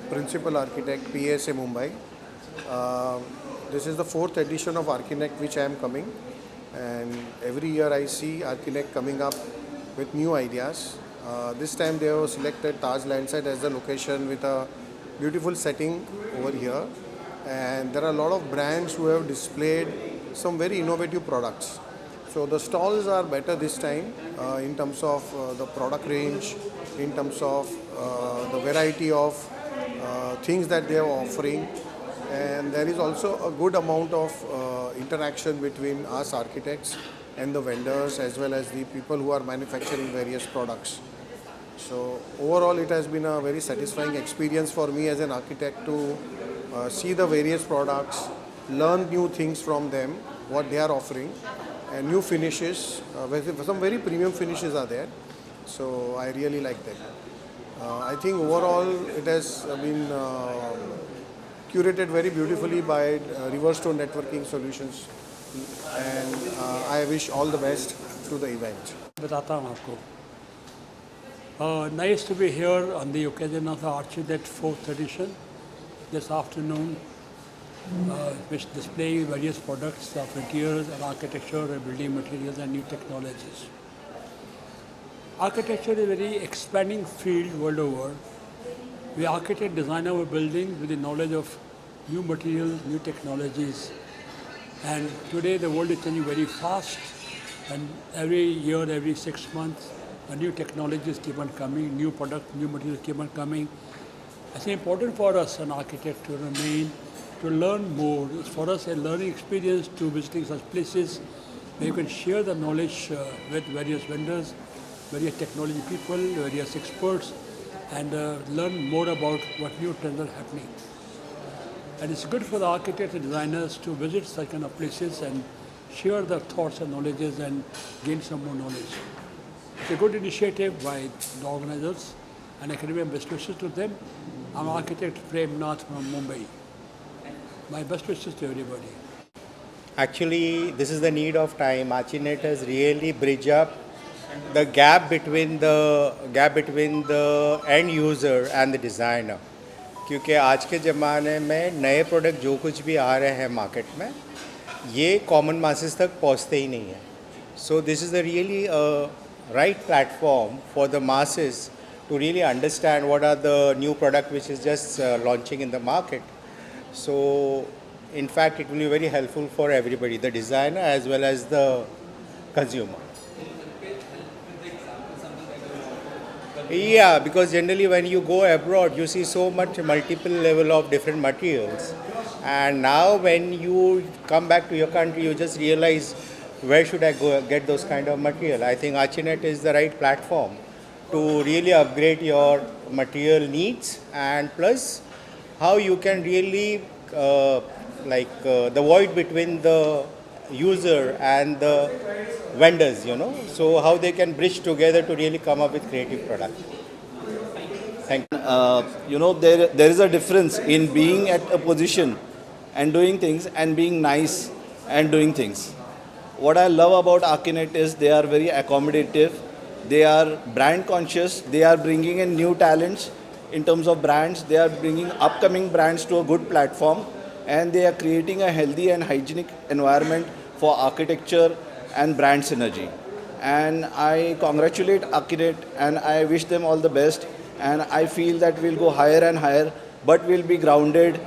Principal Architect, PSA Mumbai. This is the fourth edition of Archinet which I am coming, and every year I see Archinet coming up with new ideas. This time they have selected Taj Landside as the location with a beautiful setting over here, and there are a lot of brands who have displayed some very innovative products. So the stalls are better this time in terms of the product range, in terms of the variety of things that they are offering, and there is also a good amount of interaction between us architects and the vendors as well as the people who are manufacturing various products. So overall it has been a very satisfying experience for me as an architect to see the various products, learn new things from them, what they are offering, and new finishes. Some very premium finishes are there, so I really like that. I think overall it has been curated very beautifully by Reverse Stone Networking Solutions, and I wish all the best to the event. बताता हूँ आपको. Nice to be here on the occasion of the Archinet 4th edition this afternoon, which display various products of interiors and architecture and building materials and new technologies. Architecture is a very expanding field world over. We architect design our buildings with the knowledge of new materials, new technologies. And today the world is changing very fast, and every year, every 6 months, new technologies keep on coming, new products, new materials keep on coming. It's important for us, an architect, to remain, to learn more. It's for us a learning experience to visiting such places where you can share the knowledge with various vendors, various technology people, various experts, and learn more about what new trends are happening. And it's good for the architects and designers to visit such kind of places and share their thoughts and knowledges and gain some more knowledge. It's a good initiative by the organizers, and I can give best wishes to them. I'm architect Prem Nath from Mumbai. My best wishes to everybody. Actually, this is the need of time. Archinet has really bridged up the gap between the end user and the designer. क्योंकि आज के ज़माने में नए product जो कुछ भी आ रहे हैं मार्केट में, ये कॉमन मासेस तक पहुंचते ही नहीं है. So this is the really right platform for the masses to really understand what are the new product which is just launching in the market. So in fact it will be very helpful for everybody, the designer as well as the consumer. Yeah, because generally when you go abroad, you see so much multiple level of different materials, and now when you come back to your country, you just realize where should I go get those kind of material. I think Archinet is the right platform to really upgrade your material needs, and plus how you can really the void between the user and the vendors, so how they can bridge together to really come up with creative product. Thank you. There is a difference in being at a position and doing things and being nice and doing things. What I love about Archinet is they are very accommodative, they are brand conscious, they are bringing in new talents in terms of brands, they are bringing upcoming brands to a good platform, and they are creating a healthy and hygienic environment for architecture and brand synergy. And I congratulate Archinet and I wish them all the best, and I feel that we'll go higher and higher, but we'll be grounded,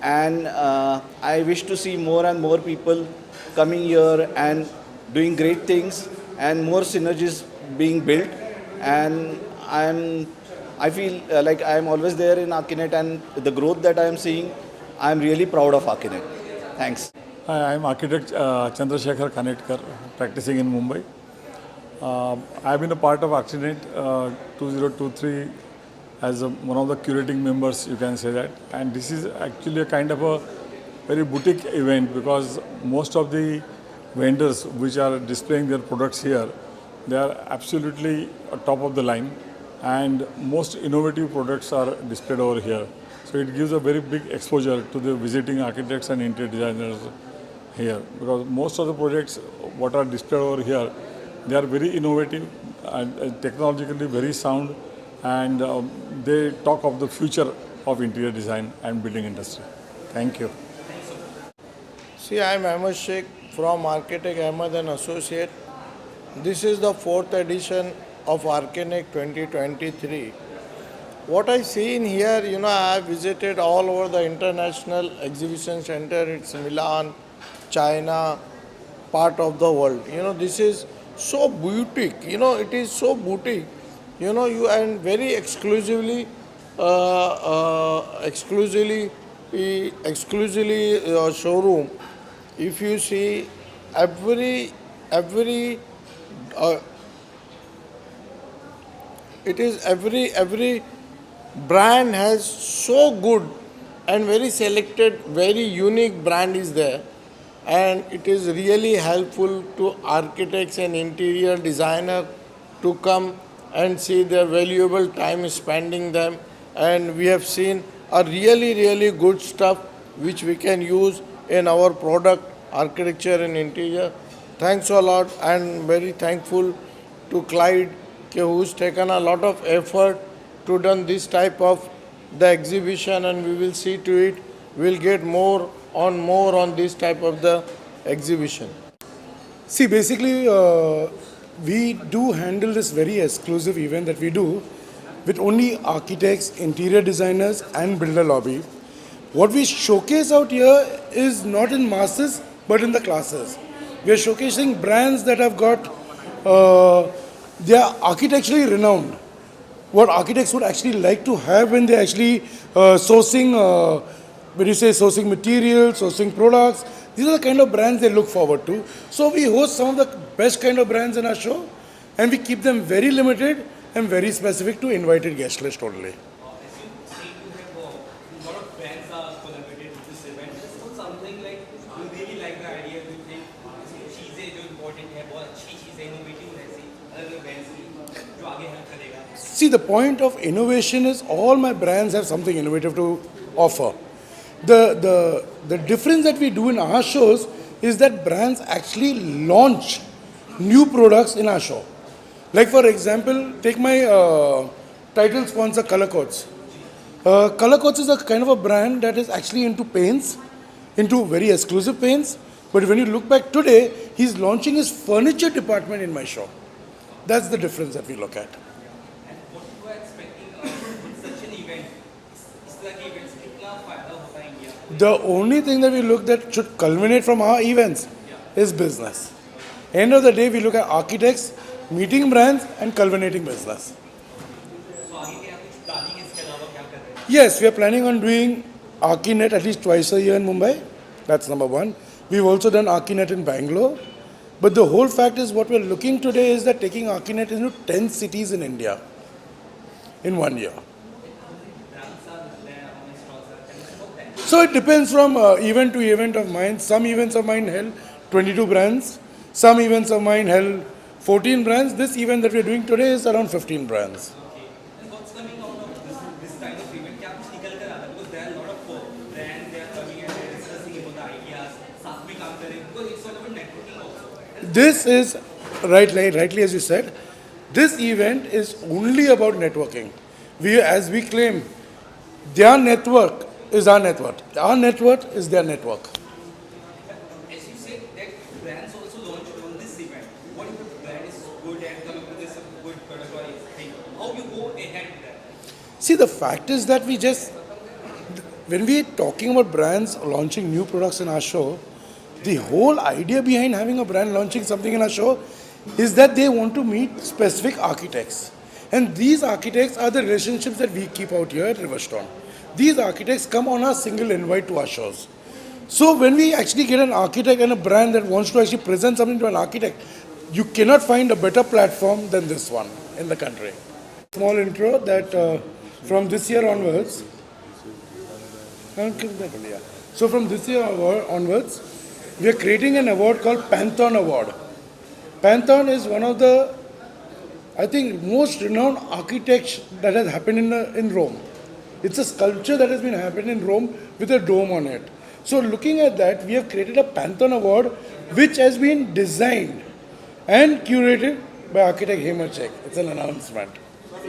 and I wish to see more and more people coming here and doing great things and more synergies being built. And I feel like I'm always there in Archinet, and the growth that I'm seeing, I'm really proud of Archinet. Thanks. Hi, I'm architect Chandrasekhar Kanetkar, practicing in Mumbai. I've been a part of Archinet 2023 as one of the curating members, you can say that. And this is actually a kind of a very boutique event, because most of the vendors which are displaying their products here, they are absolutely top of the line, and most innovative products are displayed over here. So it gives a very big exposure to the visiting architects and interior designers here, because most of the projects what are displayed over here, they are very innovative and technologically very sound, and they talk of the future of interior design and building industry. Thank you. See, I am Ahmed Sheikh from Architect Ahmed and Associate. This is the 4th edition of Archinet 2023. What I see in here, I have visited all over the international exhibition center. It's Milan, China, part of the world. This is so boutique. It is so boutique. And very exclusively showroom. If you see every brand has so good and very selected, very unique brand is there, and it is really helpful to architects and interior designer to come and see their valuable time spending them. And we have seen a really good stuff which we can use in our product, architecture and interior. Thanks a lot, and very thankful to Clyde, who's taken a lot of effort to done this type of the exhibition, and we will see to it we'll get more on this type of the exhibition. See, basically, we do handle this very exclusive event that we do with only architects, interior designers, and builder lobby. What we showcase out here is not in masses, but in the classes. We are showcasing brands that have got, they are architecturally renowned. What architects would actually like to have when they're actually sourcing, when you say sourcing materials, sourcing products, these are the kind of brands they look forward to. So we host some of the best kind of brands in our show, and we keep them very limited and very specific to invited guest list only. See, the point of innovation is all my brands have something innovative to offer. The difference that we do in our shows is that brands actually launch new products in our show. Like for example, take my title sponsor Color Codes. Color Coats is a kind of a brand that is actually into paints, into very exclusive paints. But when you look back today, he's launching his furniture department in my shop. That's the difference that we look at. what you are expecting such an event? इस तरह के events से कितना फायदा होता है India को? The only thing that we look that should culminate from our events is business. End of the day, we look at architects, meeting brands, and culminating business. तो आगे क्या कुछ प्लानिंग है इसके अलावा क्या कर रहे हैं? Yes, we are planning on doing Archinet at least twice a year in Mumbai. That's number one. We've also done Archinet in Bangalore. But the whole fact is what we're looking today is that taking Archinet into 10 cities in India in 1 year. So it depends from event to event of mine. Some events of mine held 22 brands. Some events of mine held 14 brands. This event that we're doing today is around 15 brands. And what's coming out of this kind of event? क्या कुछ निकल कर आता है? Because there are a lot of brands they are coming and they're discussing about the ideas. साथ में काम करें because it's sort of a networking also. This is rightly as you said. This event is only about networking. As we claim, their network is our network. Our network is their network. As you said that brands also launch on this event. What if the brand is good and come up with some good product or thing? How you go ahead with that? See, the fact is that when we are talking about brands launching new products in our show, the whole idea behind having a brand launching something in our show is that they want to meet specific architects. And these architects are the relationships that we keep out here at Riverstone. These architects come on a single invite to our shows. So when we actually get an architect and a brand that wants to actually present something to an architect, you cannot find a better platform than this one in the country. Small intro that from this year onwards, so from this year onwards, we are creating an award called Pantheon Award. Pantheon is one of the, I think, most renowned architects that has happened in Rome. It's a sculpture that has been happening in Rome with a dome on it. So looking at that, we have created a Pantheon Award which has been designed and curated by architect Hemachek. It's an announcement. Tell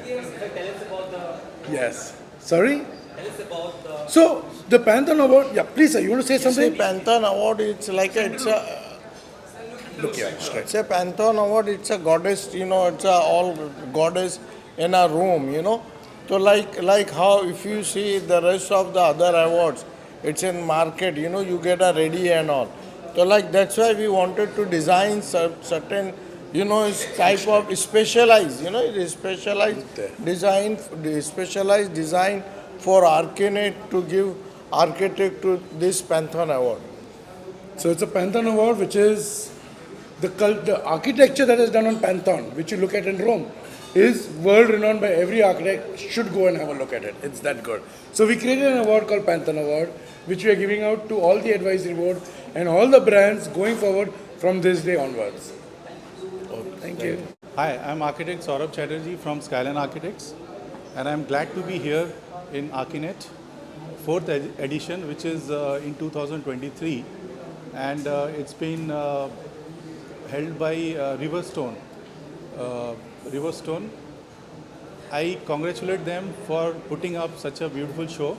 us about the. Yes. Sorry? Tell us about the. So the Pantheon Award, yeah, please sir, you want to say See, something? Pantheon Award, it's like Look here, straight. it's a Pantheon Award, it's a goddess, it's a all goddess in a room. So like how if you see the rest of the other awards, it's in market, you get a ready and all. So like that's why we wanted to design certain, type of specialized, it is specialized design for Archinet to give architect to this Pantheon Award. So it's a Pantheon Award which is the architecture that is done on Pantheon, which you look at in Rome, is world renowned by every architect, should go and have a look at it. It's that good. So we created an award called Pantheon Award, which we are giving out to all the advisory board and all the brands going forward from this day onwards. Thank you. Hi, I'm architect Saurabh Chatterjee from Skyline Architects, and I'm glad to be here in Archinet, 4th edition, which is in 2023, and it's been held by Riverstone. Riverstone. I congratulate them for putting up such a beautiful show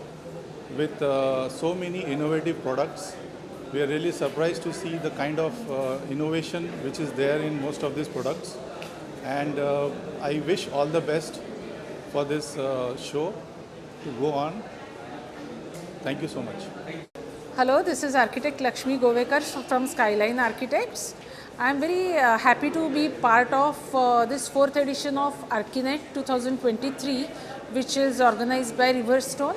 with so many innovative products. We are really surprised to see the kind of innovation which is there in most of these products. And I wish all the best for this show to go on. Thank you so much. Hello, this is architect Lakshmi Govekar from Skyline Architects. I am very happy to be part of this 4th edition of Archinet 2023, which is organized by Riverstone.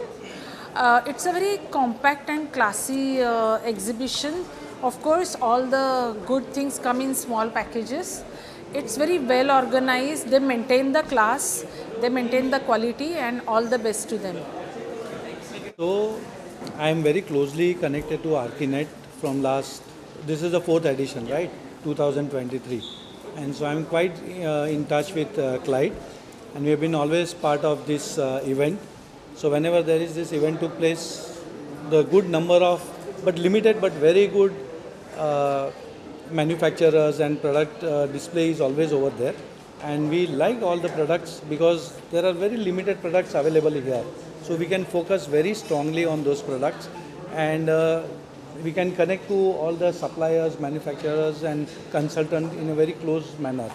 It's a very compact and classy exhibition. Of course, all the good things come in small packages. It's very well organized. They maintain the class, they maintain the quality, and all the best to them. So, I am very closely connected to Archinet from this is the 4th edition, right? 2023. And so I'm quite in touch with Clyde, and we have been always part of this event. So whenever there is this event took place, the good number of, but limited but very good manufacturers and product display is always over there. and we like all the products because there are very limited products available here. So we can focus very strongly on those products, and we can connect to all the suppliers, manufacturers and consultants in a very close manner.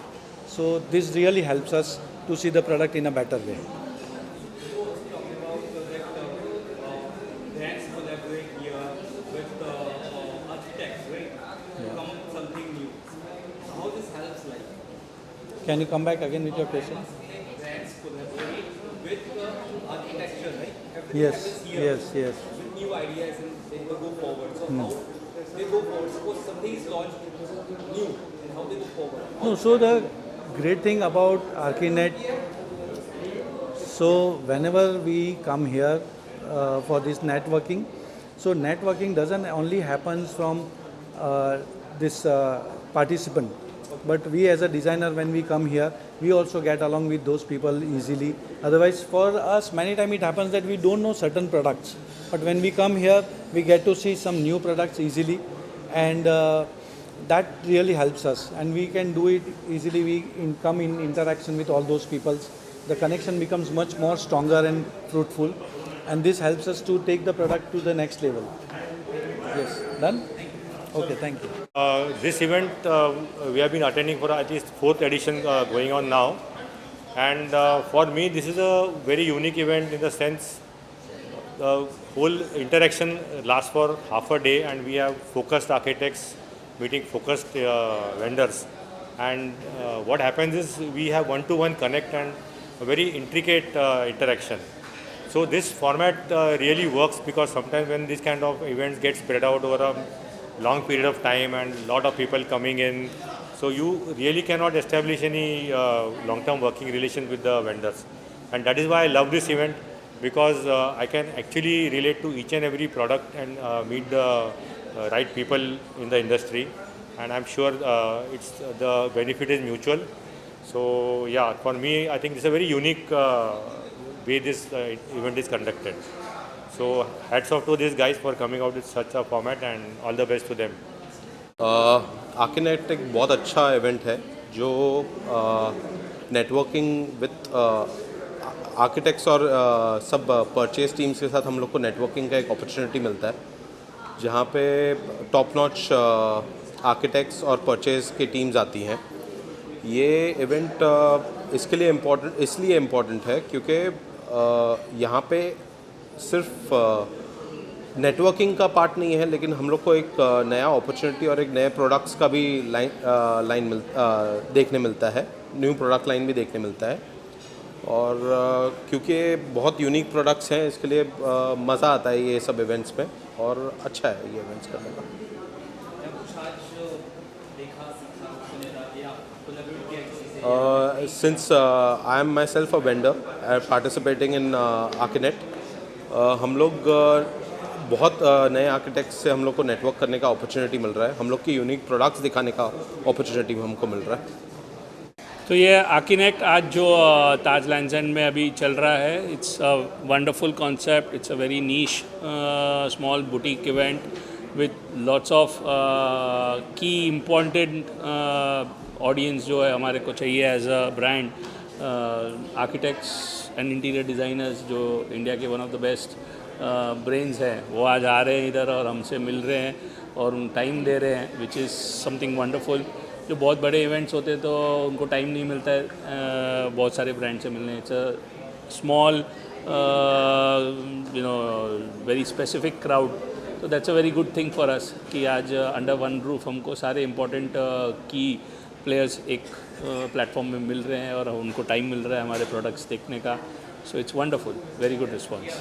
So this really helps us to see the product in a better way. Brands collaborate here with architects, right? To come up with something new. So how this helps, like Can you come back again with your question? brands collaborate with architecture, right? Everything Yes, happens here yes. with new ideas and they go forward. So how they go forward? Suppose something is launched new, and how they go forward? No, so the great thing about Archinet, so whenever we come here for this networking, so networking doesn't only happens from this participant, but we as a designer, when we come here, we also get along with those people easily. Otherwise, for us, many times it happens that we don't know certain products, but when we come here, we get to see some new products easily, and that really helps us, and we can do it easily. We come in interaction with all those people. The connection becomes much more stronger and fruitful, and this helps us to take the product to the next level. Yes, done? Okay, thank you. This event we have been attending for at least 4th edition going on now, and for me this is a very unique event in the sense the whole interaction lasts for half a day, and we have focused architects meeting focused vendors, and what happens is we have one-to-one connect and a very intricate interaction. So this format really works because sometimes when this kind of events get spread out over a long period of time and a lot of people coming in, so you really cannot establish any long-term working relation with the vendors. And that is why I love this event, because I can actually relate to each and every product and meet the right people in the industry, and I'm sure the benefit is mutual. So yeah, for me I think it's a very unique way this event is conducted. So hats off to these guys for coming out with such a format, and all the best to them. आर्किनेट एक बहुत अच्छा event है जो networking with architects और सब purchase teams के साथ हम लोग को नेटवर्किंग का एक अपॉर्चुनिटी मिलता है, जहाँ पे टॉप नॉच आर्किटेक्ट्स और परचेज की टीम्स आती हैं। ये इवेंट इसके लिए इसलिए इम्पोर्टेंट है क्योंकि यहाँ पे सिर्फ नेटवर्किंग का पार्ट नहीं है, लेकिन हम लोग को एक नया अपॉर्चुनिटी और एक नए प्रोडक्ट्स का भी देखने मिलता है, न्यू प्रोडक्ट लाइन भी देखने मिलता है। और क्योंकि बहुत यूनिक प्रोडक्ट्स हैं, इसके लिए मज़ा आता है ये सब इवेंट्स में, और अच्छा है ये इवेंट्स करने का। Since I am myself a vendor participating in Archinet, हम लोग बहुत नए आर्किटेक्ट्स से हम लोग को नेटवर्क करने का अपॉर्चुनिटी मिल रहा है, हम लोग की यूनिक प्रोडक्ट्स दिखाने का अपॉर्चुनिटी हमको मिल रहा है। तो ये आर्किनेट आज जो ताज लैंड्स एंड में अभी चल रहा है, it's a wonderful concept, it's a very niche small boutique event with lots of key important audience जो है हमारे को चाहिए as a brand. Architects and interior designers जो इंडिया के one of the best brains हैं, वो आज आ रहे हैं इधर और हमसे मिल रहे हैं और उन टाइम दे रहे हैं, विच इज़ समथिंग वंडरफुल। जो बहुत बड़े इवेंट्स होते हैं तो उनको टाइम नहीं मिलता है बहुत सारे ब्रांड से मिलने। It's a small very specific crowd, तो that's a very good thing for us कि आज अंडर वन रूफ हमको सारे इम्पोर्टेंट की प्लेयर्स एक प्लेटफॉर्म में मिल रहे हैं और उनको टाइम मिल रहा है हमारे प्रोडक्ट्स देखने का। So it's wonderful, very good response.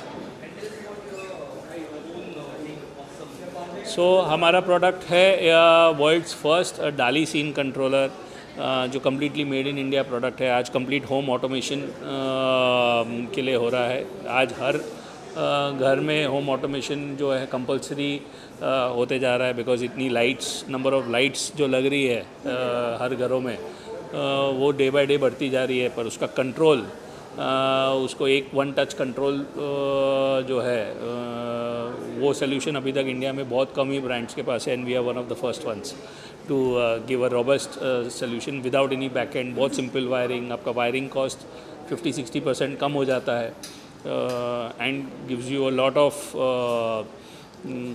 So हमारा प्रोडक्ट है world's first DALI scene controller, जो completely made in India product है। आज कंप्लीट होम ऑटोमेशन के लिए हो रहा है। आज हर घर में होम ऑटोमेशन जो है कंपलसरी होते जा रहा है, बिकॉज इतनी लाइट्स, नंबर ऑफ़ लाइट्स जो लग रही है हर घरों में वो डे बाय डे बढ़ती जा रही है, पर उसका कंट्रोल उसको एक वन टच कंट्रोल जो है वो सोल्यूशन अभी तक इंडिया में बहुत कम ही ब्रांड्स के पास है, and we are one of the first ones to give a robust solution without any back end. बहुत simple wiring, आपका wiring cost 50-60% कम हो जाता है, and gives you a lot of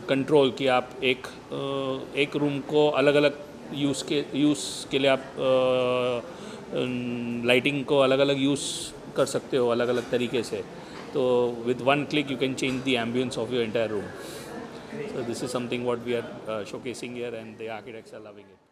control कि आप एक रूम को अलग अलग यूज़ के लिए आप लाइटिंग को अलग अलग यूज़ कर सकते हो अलग अलग तरीके से. तो with one click you can change the ambience of your entire room. So this is something what we are showcasing here, and the architects are loving it.